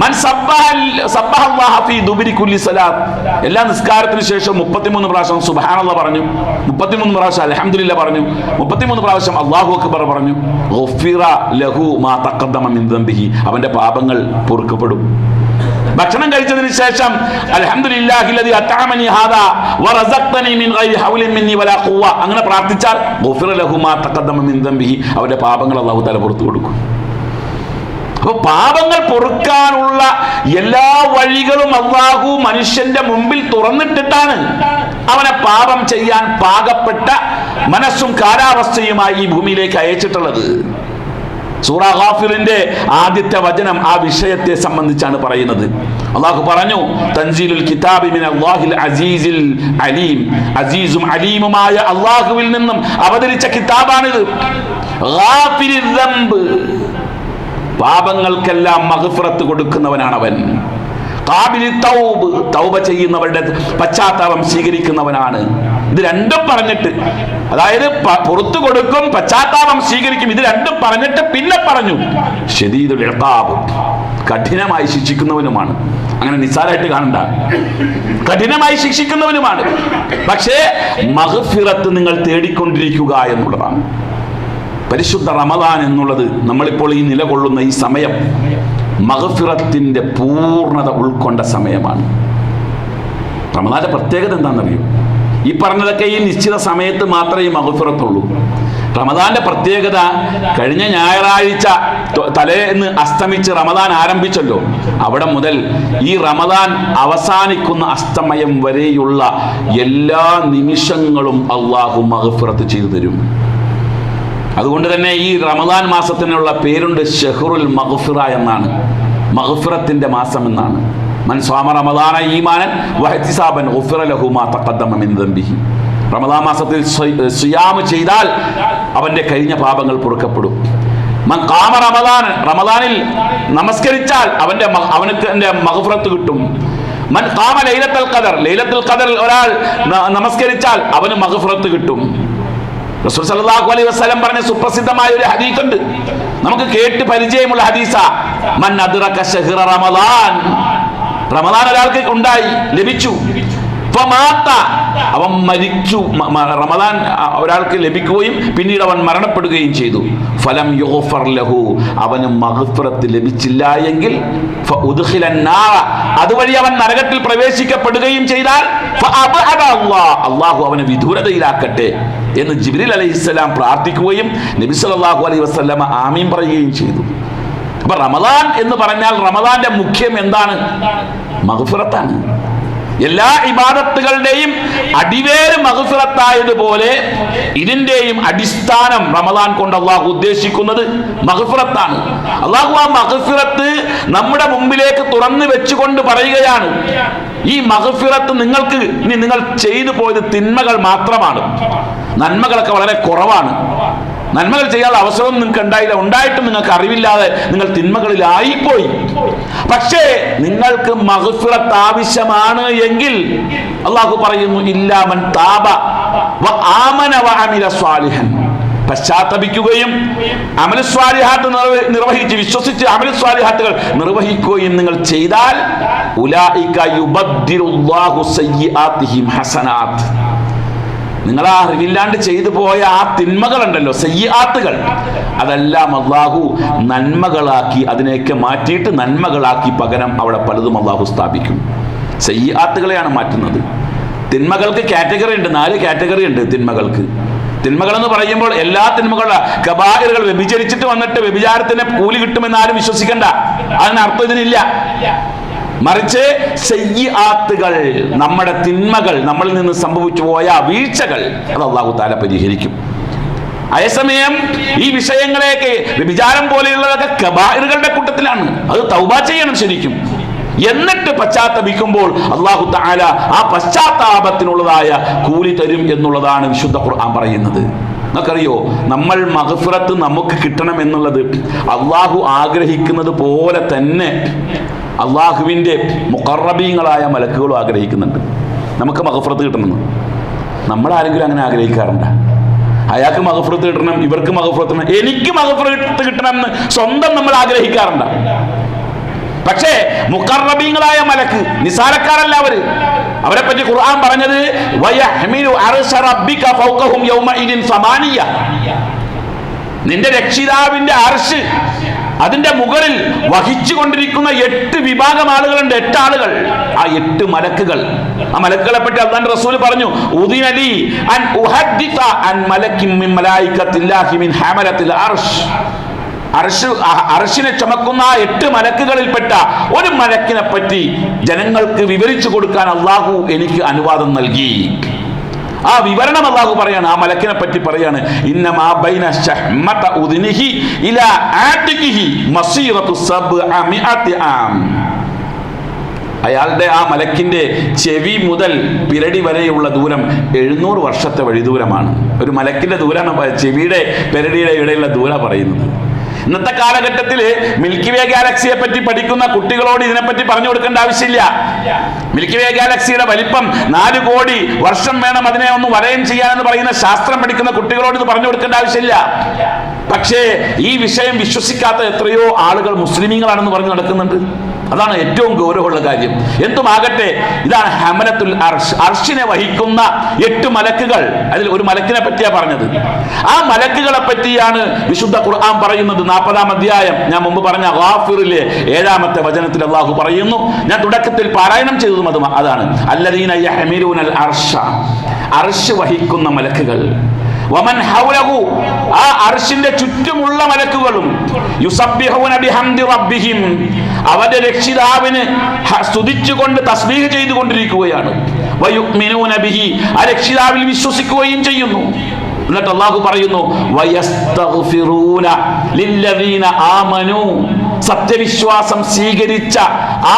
മൻ സബ്ബഹ അല്ലാഹ ഫീ ദുബരി കുല്ലി സലാത്ത്, എല്ലാ നിസ്കാരത്തിന് ശേഷം 33 പ്രാവശ്യം സുബ്ഹാനല്ലാഹ് പറഞ്ഞു, 33 പ്രാവശ്യം അൽഹംദുലില്ലാഹ് പറഞ്ഞു, 33 പ്രാവശ്യം അല്ലാഹു അക്ബർ പറഞ്ഞു, ഗുഫിറ ലഹു മാ തഖദ്ദമ മിൻ ദംബിഹി, അവന്റെ പാപങ്ങൾ പൊറുക്കപ്പെടും. ഭക്ഷണം കഴിച്ചതിന് ശേഷം അൽഹംദുലില്ലാഹില്ലദി അത്അമനി ഹാദാ വറസഖ്തനി മിൻ ഗൈരി ഹൗലിൻ മിന്നി വലാ ഖുവ്വ, അങ്ങനെ പ്രാർത്ഥിച്ചാൽ ഗുഫിറ ലഹു മാ തഖദ്ദമ മിൻ ദംബിഹി, അവന്റെ പാപങ്ങൾ അല്ലാഹു തആല പുറത്തു കൊടുക്കും. അപ്പൊ പാപങ്ങൾ പൊറുക്കാനുള്ള എല്ലാ വഴികളും അല്ലാഹു മനുഷ്യന്റെ മുമ്പിൽ തുറന്നിട്ടിട്ടാണ് അവനെ പാപം ചെയ്യാൻ പാകപ്പെട്ട മനസ്സും കാലാവസ്ഥയുമായി ഈ ഭൂമിയിലേക്ക് അയച്ചിട്ടുള്ളത്. സൂറ ഗാഫിറിന്റെ ആദ്യത്തെ വചനം ആ വിഷയത്തെ സംബന്ധിച്ചാണ് പറയുന്നത്. അള്ളാഹു പറഞ്ഞു, തൻസീലുൽ കിതാബി മിനല്ലാഹിൽ അസീസിൽ അലീം, അസീസും അലീമുമായ അള്ളാഹുവിൽ നിന്നും അവതരിച്ച കിതാബാണിത്. ഗാഫിരിൽ ദംബ്, പാപങ്ങൾക്കെല്ലാം മഗ്ഫിറത്ത് കൊടുക്കുന്നവനാണവൻ. ഖാബിലി തൗബ്, തൗബ ചെയ്യുന്നവരുടെ പശ്ചാത്താപം സ്വീകരിക്കുന്നവനാണ്. ഇത് രണ്ടും പറഞ്ഞിട്ട്, അതായത് പുറത്തു കൊടുക്കും, പശ്ചാത്താപം സ്വീകരിക്കും, ഇത് രണ്ടും പറഞ്ഞിട്ട് പിന്നെ പറഞ്ഞു ശദീദുൽ ഇഖാബ്, കഠിനമായി ശിക്ഷിക്കുന്നവനുമാണ്. അങ്ങനെ നിസ്സാരമായിട്ട് കാണണ്ട, കഠിനമായി ശിക്ഷിക്കുന്നവനുമാണ്. പക്ഷേ മഗ്ഫിറത്ത് നിങ്ങൾ തേടിക്കൊണ്ടിരിക്കുക എന്നുള്ളതാണ്. പരിശുദ്ധ റമദാൻ എന്നുള്ളത്, നമ്മളിപ്പോൾ ഈ നിലകൊള്ളുന്ന ഈ സമയം മഗ്ഫിറത്തിന്റെ പൂർണ്ണത ഉൾക്കൊണ്ട സമയമാണ്. റമദാന്റെ പ്രത്യേകത എന്താണെന്നറിയോ? ഈ പറഞ്ഞതൊക്കെ ഈ നിശ്ചിത സമയത്ത് മാത്രമേ ഈ മഗ്ഫിറത്തുള്ളൂ. റമദാന്റെ പ്രത്യേകത, കഴിഞ്ഞ ഞായറാഴ്ച തലേന്ന് അസ്തമിച്ച് റമദാൻ ആരംഭിച്ചല്ലോ, അവിടെ മുതൽ ഈ റമദാൻ അവസാനിക്കുന്ന അസ്തമയം വരെയുള്ള എല്ലാ നിമിഷങ്ങളും അള്ളാഹു മഗ്ഫിറത്ത് ചെയ്തു തരും. അതുകൊണ്ട് തന്നെ ഈ റമദാൻ മാസത്തിനുള്ള പേരുണ്ട് ഷഹ്റുൽ മഗ്ഫിറ എന്നാണ്, മഗ്ഫിറത്തിന്റെ മാസം എന്നാണ്. മൻ സ്വാമ റമദാന ഈമാനൻ വഹ്തിസാബൻ ഗുഫിറ ലഹു മാ തഖദ്ദമ മിൻ ദംബിഹി. റമദാൻ മാസത്തിൽ സിയാം ചെയ്താൽ അവന്റെ കഴിഞ്ഞ പാപങ്ങൾ പൊറുക്കപ്പെടും. മൻ ഖാമ റമദാൻ, റമദാനിൽ നമസ്കരിച്ചാൽ അവനക്ക് മഗ്ഫിറത്ത് കിട്ടും. മൻ ഖാമ ലൈലത്തുൽ ഖദർ, ലൈലത്തുൽ ഖദറിൽ ഒരാൾ നമസ്കരിച്ചാൽ അവന് മഗ്ഫിറത്ത് കിട്ടും. റസൂൽ സല്ലല്ലാഹു അലൈഹി വസല്ലം പറഞ്ഞ സുപ്രസിദ്ധമായ ഒരു ഹദീസ് ഉണ്ട്, നമുക്ക് കേട്ട് പരിചയമുള്ള ഹദീസാ. മൻ അദ്റക ശഹ്റ റമദാൻ, റമദാൻ ഒരാൾക്ക് ഉണ്ടായി, ലഭിച്ചു, ഫമാത, അവൻ മരിച്ചു, റമദാൻ ഒരാൾക്ക് ലഭിക്കുകയും പിന്നീട് അവൻ മരണപ്പെടുകയും ചെയ്തു. ഫലം യുഗ്ഫർ ലഹു, അവന് മഗ്ഫിറത്ത് ലഭിച്ചില്ല എങ്കിൽ ഫഉദ്ഖിലൻ നാറ, അതുവഴി അവൻ നരകത്തിൽ പ്രവേശിക്കപ്പെടുകയും ചെയ്താൽ ഫഅബഅദ അല്ലാഹു അവനെ വിദൂരതയിലാക്കട്ടെ എന്ന് ജിബ്രീൽ അലൈഹിസ്സലാം പ്രാർത്ഥിക്കുകയും നബി സല്ലല്ലാഹു അലൈഹി വസല്ലമ ആമീൻ പറയുകയും ചെയ്തു. അപ്പൊ റമദാൻ എന്ന് പറഞ്ഞാൽ റമദാന്റെ മുഖ്യം എന്താണ്? മഗ്ഫിറത്താണ്. എല്ലാ ഇബാദത്തുകളുടെയും അടിവേര് മഗ്ഫിറത്തായതുപോലെ ഇതിന്റെയും അടിസ്ഥാനം റമദാൻ കൊണ്ട് അള്ളാഹു ഉദ്ദേശിക്കുന്നത് മഗ്ഫിറത്താണ്. അള്ളാഹു ആ മഗ്ഫിറത്ത് നമ്മുടെ മുമ്പിലേക്ക് തുറന്നു വെച്ചുകൊണ്ട് പറയുകയാണ്, ഈ മഗ്ഫിറത്ത് നിങ്ങൾക്ക്, ഇനി നിങ്ങൾ ചെയ്തു പോയത് തിന്മകൾ മാത്രമാണ്, നന്മകളൊക്കെ വളരെ കുറവാണ്. നന്മകൾ ചെയ്യാനുള്ള അവസരം നിങ്ങൾക്ക് ഉണ്ടായില്ല, ഉണ്ടായിട്ടും നിങ്ങൾക്ക് അറിവില്ലാതെ നിങ്ങൾ തിന്മകളിലായിപ്പോയി. പക്ഷേ നിങ്ങൾക്ക് മഗ്ഫിറത്ത് ആവശ്യമാണ് എങ്കിൽ അള്ളാഹു പറയുന്നു, ഇല്ലാ മൻ താബ വ ആമന വ അമില സ്വാലിഹൻ, പശ്ചാത്തപിക്കുകയും അമലു സ്വാലിഹാത്ത് നിർവഹിച്ച്, വിശ്വസിച്ച് അമലു സ്വാലിഹാത്തുകൾ നിർവഹിക്കുകയും നിങ്ങൾ ചെയ്താൽ ഉലൈക യുബദ്ദിലുല്ലാഹു സയ്യിആതിഹിം ഹസനാത്ത്, നിങ്ങൾ ആ അറിവില്ലാണ്ട് ചെയ്തു പോയ ആ തിന്മകളുണ്ടല്ലോ, സയ്യിആത്തുകൾ, അതെല്ലാം അള്ളാഹു നന്മകളാക്കി, അതിനെയൊക്കെ മാറ്റിയിട്ട് നന്മകളാക്കി പകരം അവിടെ പലതും അള്ളാഹു സ്ഥാപിക്കും. സയ്യിആത്തുകളെയാണ് മാറ്റുന്നത്. തിന്മകൾക്ക് കാറ്റഗറി ഉണ്ട്, 4 കാറ്റഗറി ഉണ്ട് തിന്മകൾക്ക്. തിന്മകൾ എന്ന് പറയുമ്പോൾ എല്ലാ തിന്മകളും, കബായിറുകൾ, വ്യഭിചരിച്ചിട്ട് വന്നിട്ട് വ്യഭിചാരത്തിന് കൂലി കിട്ടുമെന്ന് ആരും വിശ്വസിക്കണ്ട, അതിനർത്ഥം ഇതിനില്ല. മറിച്ച് സയ്യിആത്തുകൾ, നമ്മുടെ തിന്മകൾ, നമ്മളിൽ നിന്ന് സംഭവിച്ചു പോയ വീഴ്ചകൾ, അത് അല്ലാഹു തആല പരിഹരിക്കും. അതേസമയം ഈ വിഷയങ്ങളെയൊക്കെ, വ്യഭിചാരം പോലെയുള്ളതൊക്കെ കബായിറുകളുടെ കൂട്ടത്തിലാണ്, അത് തൗബ ചെയ്യണം ശരിക്കും. എന്നിട്ട് പശ്ചാത്തപിക്കുമ്പോൾ അല്ലാഹു തആല ആ പശ്ചാത്താപത്തിനുള്ളതായ കൂലി തരും എന്നുള്ളതാണ് വിശുദ്ധ ഖുർആൻ പറയുന്നത്. നിങ്ങൾക്കറിയോ, നമ്മൾ മഗ്ഫിറത്ത് നമുക്ക് കിട്ടണം എന്നുള്ളത് അള്ളാഹു ആഗ്രഹിക്കുന്നത് പോലെ തന്നെ അള്ളാഹുവിൻ്റെ മുഖറബീങ്ങളായ മലക്കുകളും ആഗ്രഹിക്കുന്നുണ്ട് നമുക്ക് മഗ്ഫിറത്ത് കിട്ടണമെന്ന്. നമ്മളാരെങ്കിലും അങ്ങനെ ആഗ്രഹിക്കാറുണ്ട്? അയാൾക്ക് മഗ്ഫിറത്ത് കിട്ടണം, ഇവർക്ക് മഗ്ഫിറത്ത് കിട്ടണം, എനിക്ക് മഗ്ഫിറത്ത് കിട്ടണം എന്ന് സ്വന്തം നമ്മൾ ആഗ്രഹിക്കാറുണ്ട്. പക്ഷേ മുഖറബീങ്ങളായ മലക്ക് നിസാരക്കാരല്ല അവരെ പറ്റി ഖുർആൻ പറഞ്ഞത് വയഹ്മിലു അർശ റബ്ബിക ഫൗഖഹും യൗമഇദിൻ സമാനിയ, നിന്റെ രക്ഷിതാവിന്റെ അർശ്, അതിന്റെ മുകളിൽ വഹിച്ചു കൊണ്ടിരിക്കുന്ന 8 വിഭാഗം ആളുകളുണ്ട്, 8 ആളുകൾ, ആ 8 മലക്കുകൾ. ആ മലക്കുകളെ പറ്റി അല്ലാഹുവിന്റെ റസൂൽ പറഞ്ഞു, ഉദിനലി അൻ ഉഹദ്ദിസ അൻ മലക്കിൻ മിൻ മലായികത്തില്ലാഹി മിൻ ഹമലത്തിൽ അർശ്, അർശിനെ ചുമക്കുന്ന 8 മലക്കുകളിൽപ്പെട്ട ഒരു മലക്കിനെ പറ്റി ജനങ്ങൾക്ക് വിവരിച്ചു കൊടുക്കാൻ അള്ളാഹു എനിക്ക് അനുവാദം നൽകി. ആ വിവരണം അല്ലാഹു പറയാണ്, ആ മലക്കിനെ പറ്റി പറയാണ്, ഇന്നമാ ബൈന ശഹ്മത ഉദ്നിഹി ഇലാ ആതിഖിഹി മസീറതു സബ്അമിഅതി ആം. അയാളുടെ ആ മലക്കിന്റെ ചെവി മുതൽ പിരടി വരെയുള്ള ദൂരം 700 വർഷത്തെ വഴിദൂരമാണ്. ഒരു മലക്കിന്റെ ദൂരമാണ് ചെവിയുടെ പിരടിയുടെ ഇടയിലുള്ള ദൂരം പറയുന്നത്. ഇന്നത്തെ കാലഘട്ടത്തിൽ മിൽക്കി വേ ഗാലക്സിയെ പറ്റി പഠിക്കുന്ന കുട്ടികളോട് ഇതിനെപ്പറ്റി പറഞ്ഞു കൊടുക്കേണ്ട ആവശ്യമില്ല. മിൽക്കി വേ ഗാലക്സിയുടെ വലിപ്പം 4 കോടി വർഷം വേണം അതിനെ ഒന്ന് വലയം ചെയ്യാനെന്ന് പറയുന്ന ശാസ്ത്രം പഠിക്കുന്ന കുട്ടികളോട് ഇത് പറഞ്ഞു കൊടുക്കേണ്ട ആവശ്യമില്ല. പക്ഷേ ഈ വിഷയം വിശ്വസിക്കാത്ത എത്രയോ ആളുകൾ മുസ്ലിമീങ്ങളാണെന്ന് പറഞ്ഞു നടക്കുന്നുണ്ട്. അതാണ് ഏറ്റവും ഗൗരവമുള്ള കാര്യം. എന്തുമാകട്ടെ, ഇതാണ് ഹമലത്തുൽ അർഷ്, അർഷിനെ വഹിക്കുന്ന 8 മലക്കുകൾ. അതിൽ ഒരു മലക്കിനെ പറ്റിയാ പറഞ്ഞത്. ആ മലക്കുകളെ പറ്റിയാണ് വിശുദ്ധ ഖുർആൻ പറയുന്നത്. 40-ാം അധ്യായം, ഞാൻ മുമ്പ് പറഞ്ഞ ഗാഫിറിലെ 7-ാമത്തെ വചനത്തിൽ അല്ലാഹു പറയുന്നു, ഞാൻ തുടക്കത്തിൽ പാരായണം ചെയ്തതും അതാണ്, അല്ലദീന യഹ്മിലൂനൽ അർഷ, അർഷ് വഹിക്കുന്ന മലക്കുകൾ, വമൻ ഹൗലഹു, ആ അർശിന്റെ ചുറ്റുമുള്ള മലക്കുകളും, യുസബ്ബിഹൂന ബിഹംദി റബ്ബിഹിം, അവരുടെ രക്ഷിതാവിന് സ്തുതിച്ചുകൊണ്ട് തസ്ബീഹ് ചെയ്തുകൊണ്ടിരിക്കുകയാണ്, വയുഅ്മിനൂന ബിഹി, ആ രക്ഷിതാവിൽ വിശ്വസിക്കുകയും ചെയ്യുന്നു. എന്നിട്ട് അല്ലാഹു പറയുന്നു, വയസ്തഗ്ഫിറൂന ലില്ലദീന ആമനൂ, സത്യവിശ്വാസം സ്വീകരിച്ച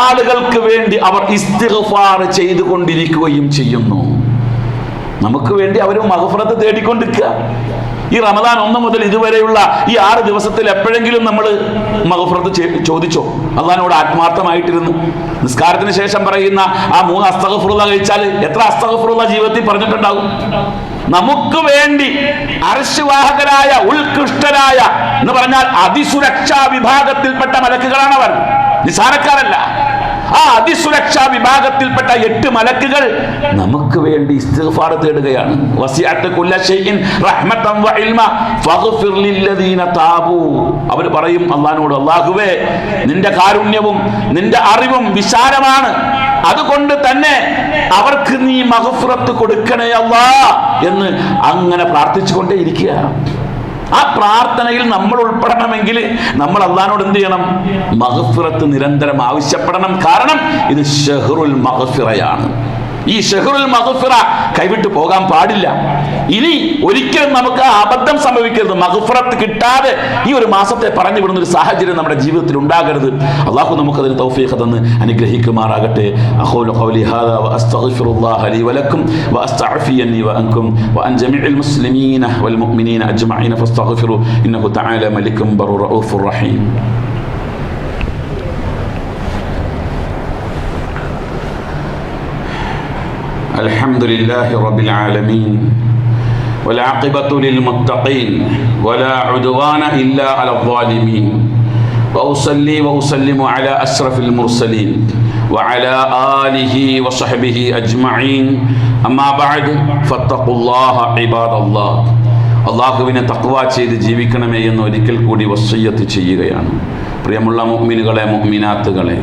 ആളുകൾക്ക് വേണ്ടി അവർ ഇസ്തിഗ്ഫാർ ചെയ്തുകൊണ്ടിരിക്കുകയും ചെയ്യുന്നു. നമുക്ക് വേണ്ടി അവർ മഗ്ഫിറത്ത് തേടിക്കൊണ്ടിരിക്കുക. ഈ റമദാൻ 1 മുതൽ ഇതുവരെയുള്ള ഈ 6 ദിവസത്തിൽ എപ്പോഴെങ്കിലും നമ്മൾ മഗ്ഫിറത്ത് ചോദിച്ചോ? അള്ളാഹിനോട് ആത്മാർത്ഥമായിട്ടിരുന്നു നിസ്കാരത്തിന് ശേഷം പറയുന്ന ആ 3 അസ്തഗ്ഫിറുല്ലാഹ് കഴിച്ചാൽ എത്ര അസ്തഗ്ഫിറുല്ലാഹ് ജീവിതത്തിൽ പറഞ്ഞിട്ടുണ്ടാകും? നമുക്ക് വേണ്ടി അർശ് വാഹകരായ ഉത്കൃഷ്ടരായ എന്ന് പറഞ്ഞാൽ അതിസുരക്ഷാ വിഭാഗത്തിൽപ്പെട്ട മലക്കുകളാണവർ, നിസാരക്കാരല്ല. ആ അതിസുരക്ഷാ വിഭാഗത്തിൽപ്പെട്ട 8 മലക്കുകൾ നമുക്ക് വേണ്ടി ഇസ്തിഗ്ഫാർ തേടുകയാണ്. വസിഅത്ത് കുല്ല ഷൈഇൻ റഹ്മതൻ വ ഇൽമ ഫഗ്ഫിർ ലില്ലദീന താബൂ. അവർ പറയും അല്ലാഹുവോട്, അല്ലാഹുവേ, നിന്റെ കാരുണ്യവും നിന്റെ അറിവും വിശാലമാണ്, അതുകൊണ്ട് തന്നെ അവർക്ക് നീ മഗ്ഫിറത്ത് കൊടുക്കണേ അല്ലാഹ് എന്ന് അങ്ങനെ പ്രാർത്ഥിച്ചുകൊണ്ടേ ഇരിക്കുക. ആ പ്രാർത്ഥനയിൽ നമ്മൾ ഉൾപ്പെടണമെങ്കിൽ നമ്മൾ അല്ലാഹുവോട് എന്ത് ചെയ്യണം? മഗ്ഫിറത്ത് നിരന്തരം ആവശ്യപ്പെടണം. കാരണം ഇത് ഷഹ്റുൽ മഗ്ഫിറയാണ്. ഈ ഷഹ്റുൽ മഗ്ഫിറ കൈവിട്ട് പോകാൻ പാടില്ല. ഇനി ഒരിക്കലും നമുക്ക് ആ അബദ്ധം സംഭവിക്കരുത്. മഗ്ഫിറത്ത് കിട്ടാതെ ഈ ഒരു മാസത്തെ പറഞ്ഞു വിടുന്ന ഒരു സാഹചര്യം നമ്മുടെ ജീവിതത്തിൽ ഉണ്ടാകരുത്. അല്ലാഹു നമുക്കതിന് തൗഫീഖ് തന്ന് അനുഗ്രഹിക്കുമാറാകട്ടെ. അഖൂലു ഖൗലി ഹാദാ വഅസ്തഗ്ഫിറുല്ലാഹ ലീ വലക്കും വഅസ്തഅഫിയനി വഅൻകും വഅൻ ജമീഇൽ മുസ്ലിമീന വൽ മുഅ്മിനീന അജ്മഈന ഫസ്തഗ്ഫിറു ഇന്നഹു തആല മലികും ബറുർ റഊഫുർ റഹീം. الحمد لله رب العالمين والعاقبة للمتقين ولا عدوان إلا على الظالمين وأصلي وأسلم على أشرف المرسلين وعلى آله وصحبه أجمعين أما بعد فاتقوا الله عباد الله. അള്ളാഹുവിനെ തഖ്വ ചെയ്ത് ജീവിക്കണമേ എന്ന് ഒരിക്കൽ കൂടി വസിയ്യത്ത് ചെയ്യുകയാണ്. പ്രിയമുള്ള മുഅ്മിനുകളെ, മുഅ്മിനാത്തുകളെ,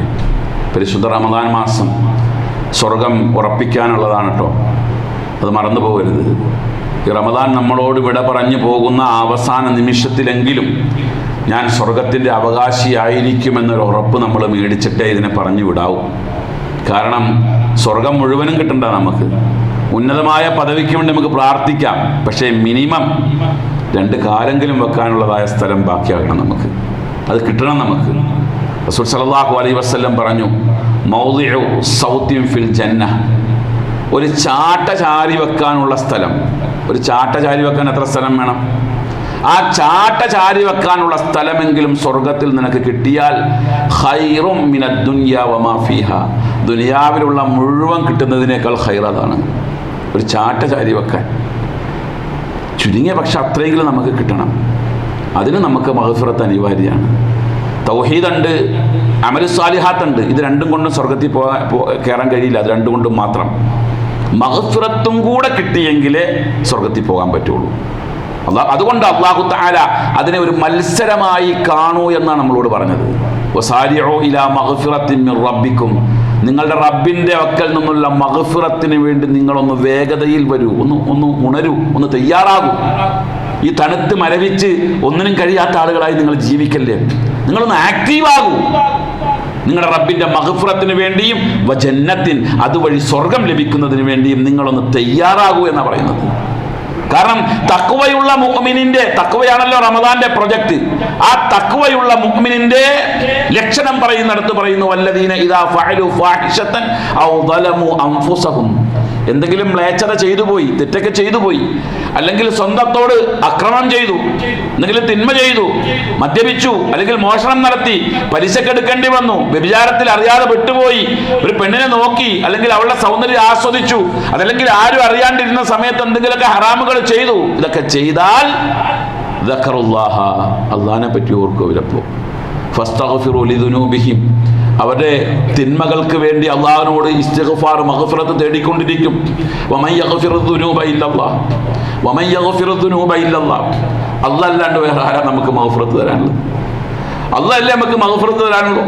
പരിശുദ്ധ റമദാൻ മാസം സ്വർഗം ഉറപ്പിക്കാനുള്ളതാണ് കേട്ടോ, അത് മറന്നു പോകരുത്. ഈ റമദാൻ നമ്മളോട് വിട പറഞ്ഞു പോകുന്ന അവസാന നിമിഷത്തിലെങ്കിലും ഞാൻ സ്വർഗത്തിൻ്റെ അവകാശിയായിരിക്കുമെന്നൊരു ഉറപ്പ് നമ്മൾ മേടിച്ചിട്ടേ ഇതിനെ പറഞ്ഞു വിടാവും. കാരണം സ്വർഗം മുഴുവനും കിട്ടണ്ട, നമുക്ക് ഉന്നതമായ പദവിക്ക് വേണ്ടി നമുക്ക് പ്രാർത്ഥിക്കാം, പക്ഷേ മിനിമം 2 കാലെങ്കിലും വെക്കാനുള്ളതായ സ്ഥലം ബാക്കിയാകണം നമുക്ക്, അത് കിട്ടണം നമുക്ക്. റസൂൽ സല്ലല്ലാഹു അലൈഹി വസല്ലം പറഞ്ഞു, മൗദിഉ സൗത്തിൻ ഫിൽ ജന്ന, ഒരു ചാട്ട ചാരി വെക്കാനുള്ള സ്ഥലം. ഒരു ചാട്ട ചാരി വെക്കാൻ എത്ര സ്ഥലം വേണം? ആ ചാട്ട ചാരി വെക്കാനുള്ള സ്ഥലമെങ്കിലും സ്വർഗത്തിൽ നിനക്ക് കിട്ടിയാൽ ഖൈറും മിനദ് ദുനിയ വമാ ഫീഹാ, ദുനിയാവിലുള്ള മുഴുവൻ കിട്ടുന്നതിനേക്കാൾ ഖൈർ അതാണ്. ഒരു ചാട്ട ചാരി വെക്കാൻ ചുരുങ്ങിയ പക്ഷെ അത്രയെങ്കിലും നമുക്ക് കിട്ടണം. അതിന് നമുക്ക് മഗ്ഫിറത്ത് അനിവാര്യമാണ്. തൗഹീദുണ്ട്, അമലു സാലിഹാത്തുണ്ട്. ഇത് 2 കൊണ്ടും സ്വർഗത്തിൽ കയറാൻ കഴിയില്ല. അത് 2 കൊണ്ടും മാത്രം. മഗ്ഫിറത്തും കൂടെ കിട്ടിയെങ്കിലേ സ്വർഗത്തിൽ പോകാൻ പറ്റുള്ളൂ. അതുകൊണ്ട് അല്ലാഹു തആല അതിനെ ഒരു മത്സരമായി കാണൂ എന്നാണ് നമ്മളോട് പറഞ്ഞത്. വസാരിഉ ഇലാ മഗ്ഫിറത്തിൻ മിർ റബ്ബിക്കും, നിങ്ങളുടെ റബ്ബിൻ്റെ വക്കൽ നിന്നുള്ള മഗ്ഫിറത്തിന് വേണ്ടി നിങ്ങളൊന്ന് വേഗതയിൽ വരൂ, ഒന്ന് ഉണരൂ, ഒന്ന് തയ്യാറാകൂ. ഈ തണുത്ത് മരവിച്ച് ഒന്നിനും കഴിയാത്ത ആളുകളായി നിങ്ങൾ ജീവിക്കല്ലേ, നിങ്ങളൊന്ന് ആക്റ്റീവാകൂ. നിങ്ങളുടെ റബ്ബിന്റെ മഗ്ഫിറത്തിന് വേണ്ടിയും വജന്നത്തിൻ, അതുവഴി സ്വർഗം ലഭിക്കുന്നതിന് വേണ്ടിയും നിങ്ങളൊന്ന് തയ്യാറാകൂ എന്നാണ് പറയുന്നത്. കാരണം തഖ്വയുള്ള മുഅ്മിനിന്റെ, തഖ്വയാണല്ലോ റമദാന്റെ പ്രൊജക്ട്, ആ തഖ്വയുള്ള മുഅ്മിനിന്റെ ലക്ഷണം പറയുന്നിടത്ത് പറയുന്നു വല്ലദീന ഇദാ ഫഅലു ഫാഹിഷതൻ ഔ ളലമു അൻഫുസഹും, എന്തെങ്കിലും മ്ലേച്ഛത ചെയ്തു പോയി, തെറ്റൊക്കെ ചെയ്തു പോയി, അല്ലെങ്കിൽ സ്വന്തത്തോട് അക്രമം ചെയ്തു, എന്തെങ്കിലും തിന്മ ചെയ്തു, മദ്യപിച്ചു, അല്ലെങ്കിൽ മോഷണം നടത്തി, പലിശക്കെടുക്കേണ്ടി വന്നു, വ്യഭിചാരത്തിൽ അറിയാതെ വിട്ടുപോയി, ഒരു പെണ്ണിനെ നോക്കി, അല്ലെങ്കിൽ അവളുടെ സൗന്ദര്യം ആസ്വദിച്ചു, അതല്ലെങ്കിൽ ആരും അറിയാണ്ടിരുന്ന സമയത്ത് എന്തെങ്കിലുമൊക്കെ ഹറാമുകൾ ചെയ്തു, ഇതൊക്കെ ചെയ്താൽ ദക്കറുല്ലാഹ, അള്ളാഹിനെ പറ്റി ഓർക്കും ഇവരപ്പോ. ഫസ്തഗ്ഫിറു ലിദുനൂബിഹിം, അവരുടെ തിന്മകൾക്ക് വേണ്ടി അള്ളാഹുവിനോട് ഇസ്തിഗ്ഫാർ മഗ്ഫിറത്ത് തേടിക്കൊണ്ടിരിക്കും. വമൻ യഗ്ഫിറു ദുനൂബ ഇല്ലല്ലാഹ്, വമൻ യഗ്ഫിറു ദുനൂബ ഇല്ലല്ലാഹ്, അല്ലാഹ് അല്ലാണ്ട് വേറെ ആരാ നമുക്ക് മഗ്ഫിറത്ത് തരാനുള്ളത്? അല്ലാഹ് അല്ലേ നമുക്ക് മഗ്ഫിറത്ത് തരാനുള്ളൂ.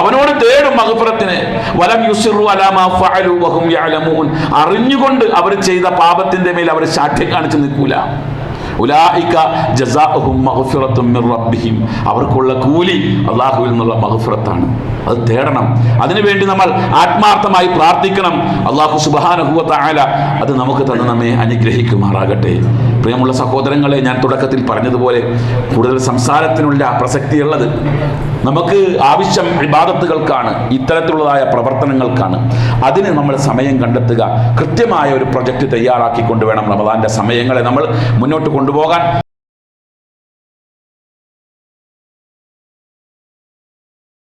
അവനോട് തേടും മഗ്ഫിറത്തിനെ. വലം യുസിറു അലാ മാ ഫഅലു വഹും യഅലമൂൻ, അറിഞ്ഞുകൊണ്ട് അവർ ചെയ്ത പാപത്തിന്റെ മേൽ അവർ ശാഠ്യം കാണിച്ച് നിൽക്കൂല. ഉലൈക ജസാഉഹും മഗ്ഫിറത്തും മിർ റബ്ബിഹിം, അവർക്കുള്ള കൂലി അല്ലാഹുവിൽ നിന്നുള്ള മഗ്ഫിറത്താണ്. അത് തേടണം, അതിനുവേണ്ടി നമ്മൾ ആത്മാർത്ഥമായി പ്രാർത്ഥിക്കണം. അല്ലാഹു സുബ്ഹാനഹു വ തആല അത് നമുക്ക് തന്ന് നമ്മെ അനുഗ്രഹിക്കുമാറാകട്ടെ. പ്രിയമുള്ള സഹോദരങ്ങളെ, ഞാൻ തുടക്കത്തിൽ പറഞ്ഞതുപോലെ കൂടുതൽ സംസാരത്തിനുള്ള പ്രസക്തിയുള്ളത് നമുക്ക് ആവശ്യം ഇബാദത്തുകൾക്കാണ്, ഇത്തരത്തിലുള്ളതായ പ്രവർത്തനങ്ങൾക്കാണ്. അതിന് നമ്മൾ സമയം കണ്ടെത്തുക, കൃത്യമായ ഒരു പ്രൊജക്റ്റ് തയ്യാറാക്കിക്കൊണ്ട് വേണം റമദാന്റെ സമയങ്ങളെ നമ്മൾ മുന്നോട്ട് കൊണ്ടുപോകാൻ.